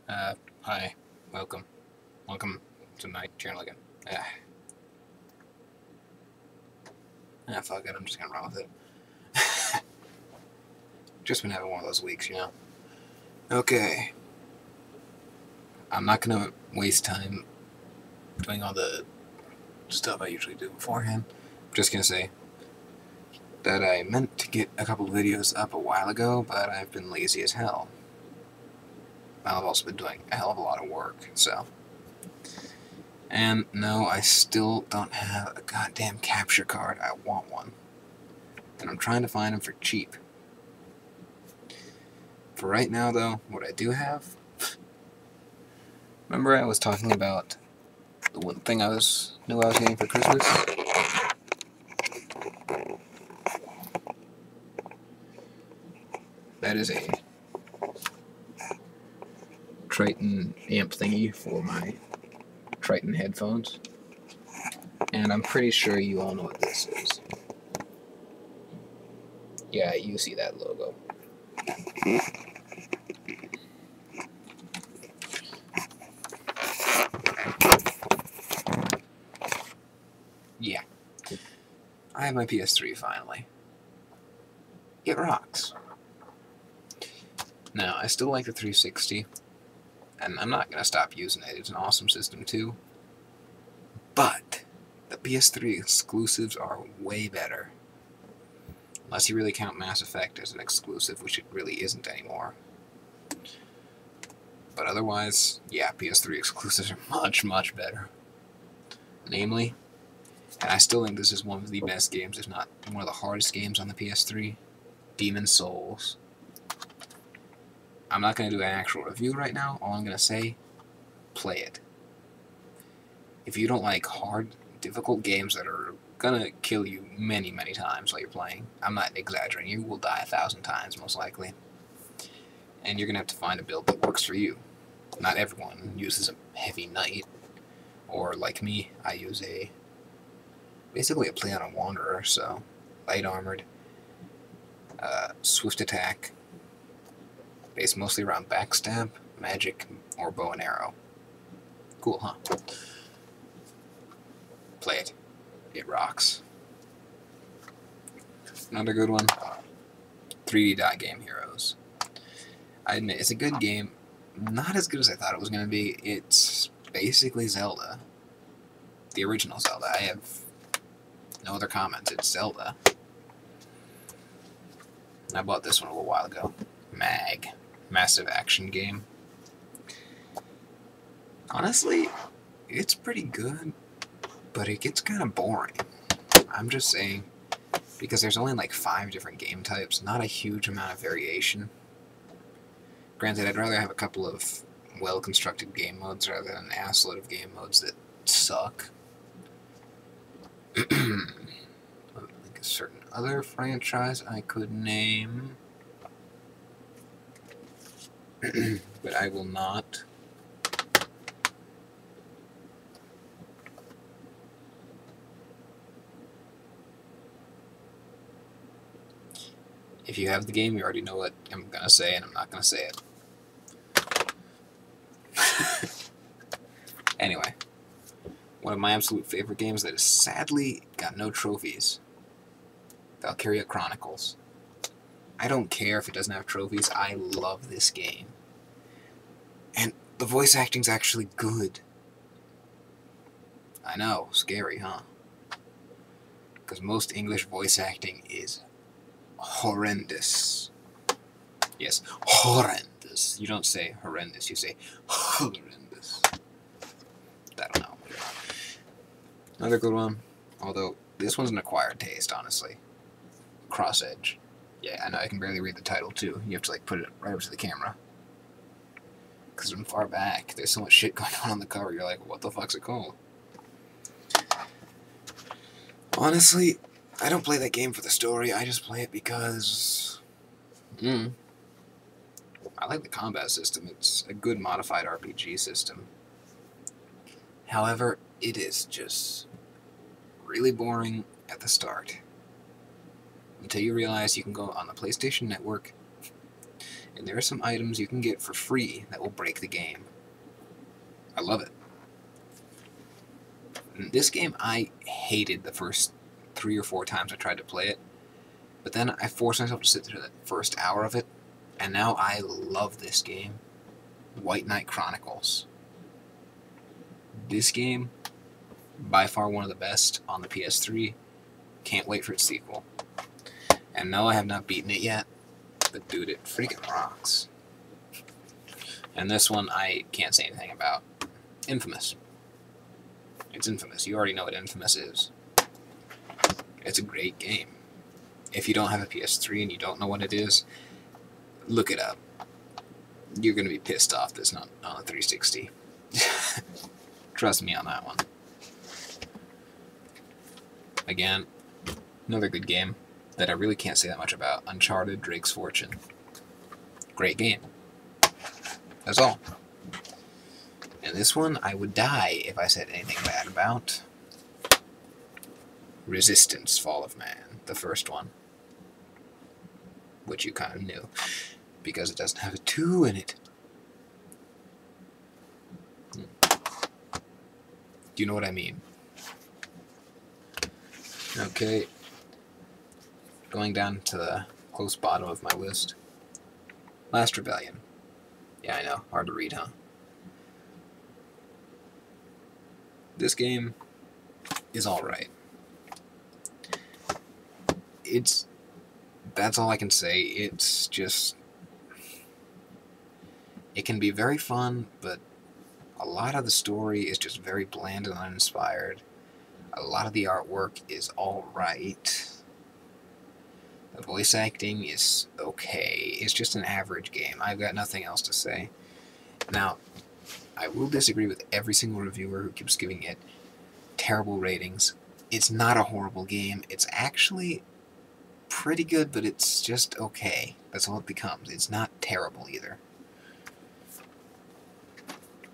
Hi. Welcome. Welcome to my channel again. Ah, fuck it, I'm just gonna run with it. Just been having one of those weeks, you know? Okay. I'm not gonna waste time doing all the stuff I usually do beforehand. I'm just gonna say that I meant to get a couple of videos up a while ago, but I've been lazy as hell. I've also been doing a hell of a lot of work, so. And no, I still don't have a goddamn capture card. I want one. And I'm trying to find them for cheap. For right now, though, what I do have... Remember I was talking about the one thing knew I was getting for Christmas? That is a Triton amp thingy for my Triton headphones. And I'm pretty sure you all know what this is. Yeah, you see that logo. Yeah. I have my PS3 finally. It rocks. Now, I still like the 360, and I'm not going to stop using it. It's an awesome system, too. But the PS3 exclusives are way better. Unless you really count Mass Effect as an exclusive, which it really isn't anymore. But otherwise, yeah, PS3 exclusives are much, much better. Namely, and I still think this is one of the best games, if not one of the hardest games on the PS3, Demon's Souls. I'm not going to do an actual review right now. All I'm going to say, play it. If you don't like hard, difficult games that are going to kill you many, many times while you're playing, I'm not exaggerating, you will die 1,000 times most likely. And you're going to have to find a build that works for you. Not everyone uses a heavy knight, or like me, I use basically a play on a wanderer, so light armored, swift attack, based mostly around backstab, magic, or bow and arrow. Cool, huh? Play it. It rocks. Another good one, 3D Dot Game Heroes. I admit, it's a good game. Not as good as I thought it was going to be. It's basically Zelda. The original Zelda. I have no other comments. It's Zelda. I bought this one a little while ago. MAG. Massive Action Game. Honestly, it's pretty good, but it gets kind of boring. I'm just saying, because there's only like 5 different game types, not a huge amount of variation. Granted, I'd rather have a couple of well-constructed game modes rather than an assload of game modes that suck. Like a certain other franchise I could name, but I will not. If you have the game, you already know what I'm going to say, and I'm not going to say it. Anyway, one of my absolute favorite games that has sadly got no trophies. Valkyria Chronicles. I don't care if it doesn't have trophies, I love this game. And the voice acting's actually good. I know, scary, huh? Because most English voice acting is horrendous. Yes, horrendous. You don't say horrendous, you say horrendous. I don't know. Another good one, although this one's an acquired taste, honestly. Cross Edge. Yeah, I know, I can barely read the title, too. You have to, like, put it right up to the camera. Because from far back, there's so much shit going on the cover, you're like, what the fuck's it called? Honestly, I don't play that game for the story, I just play it because... I like the combat system. It's a good modified RPG system. However, it is just really boring at the start. Until you realize you can go on the PlayStation Network And there are some items you can get for free that will break the game. I love it. In this game, I hated the first 3 or 4 times I tried to play it. But then I forced myself to sit through the first hour of it. And now I love this game. White Knight Chronicles. This game, by far one of the best on the PS3. Can't wait for its sequel. And no, I have not beaten it yet. But dude, it freaking rocks. And this one I can't say anything about. Infamous. It's Infamous. You already know what Infamous is. It's a great game. If you don't have a PS3 and you don't know what it is, look it up. You're going to be pissed off that it's not on a 360. Trust me on that one. Again, another good game that I really can't say that much about. Uncharted Drake's Fortune. Great game. That's all. And this one, I would die if I said anything bad about. Resistance, Fall of Man. The first one. Which you kind of knew. Because it doesn't have a 2 in it. Do you know what I mean? Okay. Going down to the close bottom of my list. Last Rebellion. Yeah, I know. Hard to read, huh? This game is alright. That's all I can say. It's just... It can be very fun, but a lot of the story is just very bland and uninspired. A lot of the artwork is alright. The voice acting is okay. It's just an average game. I've got nothing else to say. Now, I will disagree with every single reviewer who keeps giving it terrible ratings. It's not a horrible game. It's actually pretty good, but it's just okay. That's all it becomes. It's not terrible either.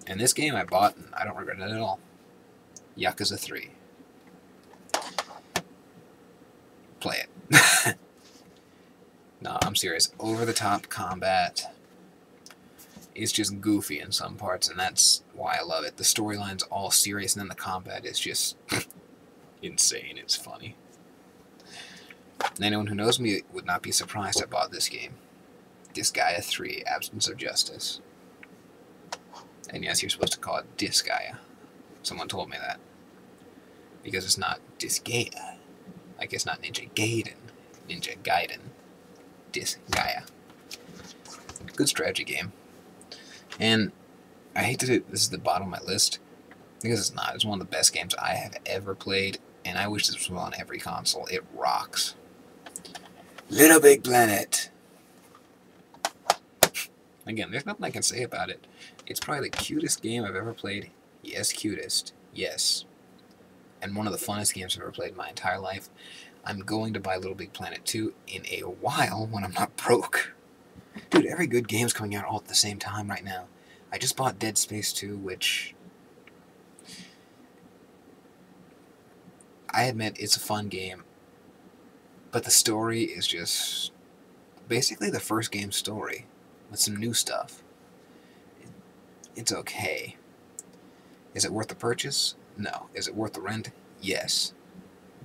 And this game I bought, and I don't regret it at all. Yakuza 3. Play it. No, I'm serious. Over-the-top combat is just goofy in some parts, and that's why I love it. The storyline's all serious, and then the combat is just insane. It's funny. And anyone who knows me would not be surprised I bought this game. Disgaea 3, Absence of Justice. And yes, you're supposed to call it Disgaea. Someone told me that. Because it's not Disgaea. Like it's not Ninja Gaiden. Ninja Gaiden. Disgaea. Good strategy game. And I hate to do this is the bottom of my list. Because it's not. It's one of the best games I have ever played. And I wish this was on every console. It rocks. Little Big Planet. Again, there's nothing I can say about it. It's probably the cutest game I've ever played. Yes, cutest. Yes. And one of the funnest games I've ever played in my entire life. I'm going to buy Little Big Planet 2 in a while when I'm not broke. Dude, every good game's coming out all at the same time right now. I just bought Dead Space 2, which... I admit it's a fun game. But the story is just... basically the first game's story. With some new stuff. It's okay. Is it worth the purchase? No. Is it worth the rent? Yes.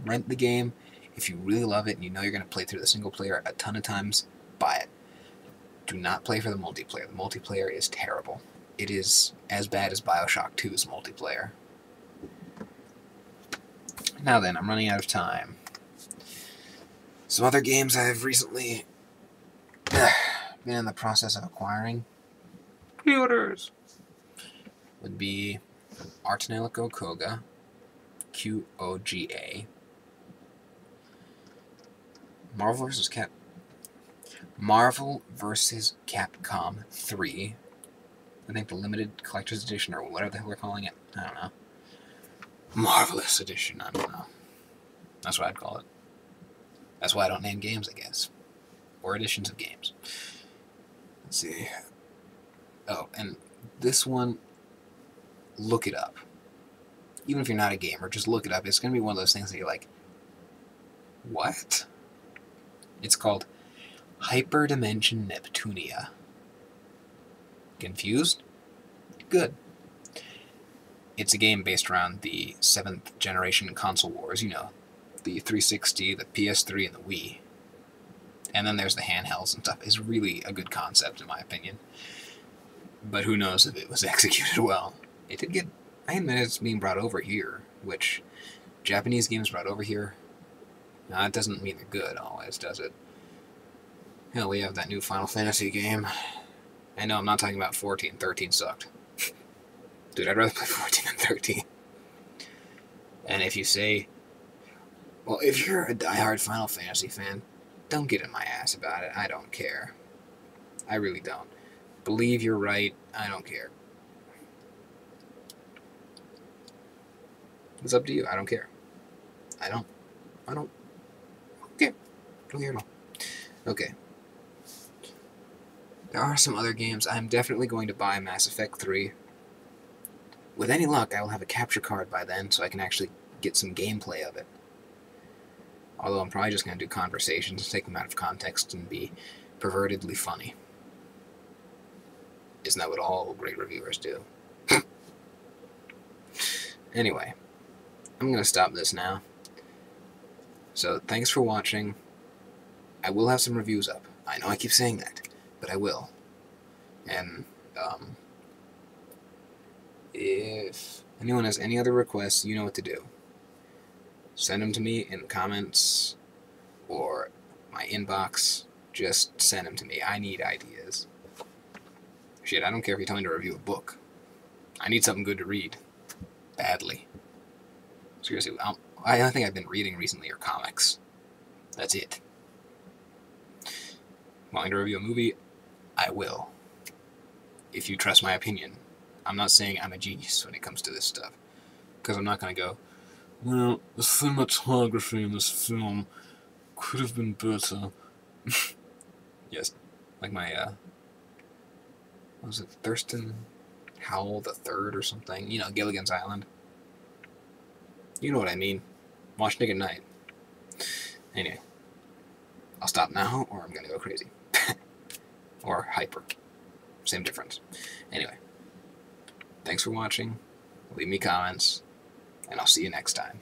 Rent the game. If you really love it and you know you're going to play through the single player a ton of times, buy it. Do not play for the multiplayer. The multiplayer is terrible. It is as bad as Bioshock 2's multiplayer. Now then, I'm running out of time. Some other games I've recently been in the process of acquiring. Pre-orders! Would be Artanelico Koga, Qoga, Marvel vs. Capcom 3. I think the limited collector's edition, or whatever the hell we're calling it. I don't know. Marvelous edition, I don't know. That's what I'd call it. That's why I don't name games, I guess. Or editions of games. Let's see. Oh, and this one, look it up. Even if you're not a gamer, just look it up. It's going to be one of those things that you're like, what? It's called Hyperdimension Neptunia. Confused? Good. It's a game based around the 7th generation console wars, you know, the 360, the PS3, and the Wii. And then there's the handhelds and stuff. It's really a good concept, in my opinion. But who knows if it was executed well. It did get... I admit it's being brought over here, which Japanese games brought over here, it doesn't mean they're good always, does it? Hell, we have that new Final Fantasy game. I know I'm not talking about 14. 13 sucked. Dude, I'd rather play 14 than 13. And if you say... Well, if you're a diehard Final Fantasy fan, don't get in my ass about it. I don't care. I really don't. Believe you're right. I don't care. It's up to you. I don't care. I don't care. Don't care at all. Okay. There are some other games. I'm definitely going to buy Mass Effect 3. With any luck, I will have a capture card by then, so I can actually get some gameplay of it. Although I'm probably just going to do conversations, take them out of context, and be pervertedly funny. Isn't that what all great reviewers do? Anyway, I'm going to stop this now. So, thanks for watching. I will have some reviews up. I know I keep saying that, but I will. And, if anyone has any other requests, you know what to do. Send them to me in the comments or my inbox. Just send them to me. I need ideas. Shit, I don't care if you tell me to review a book. I need something good to read. Badly. Seriously, I don't think I've been reading recently are comics. That's it. Want me to review a movie? I will. If you trust my opinion. I'm not saying I'm a genius when it comes to this stuff. Because I'm not going to go, well, the cinematography in this film could have been better. Yes. Like my, what was it, Thurston Howell the Third or something? You know, Gilligan's Island. You know what I mean. Watch Nick at Night. Anyway. I'll stop now, or I'm going to go crazy. Or hyper. Same difference. Anyway. Thanks for watching. Leave me comments. And I'll see you next time.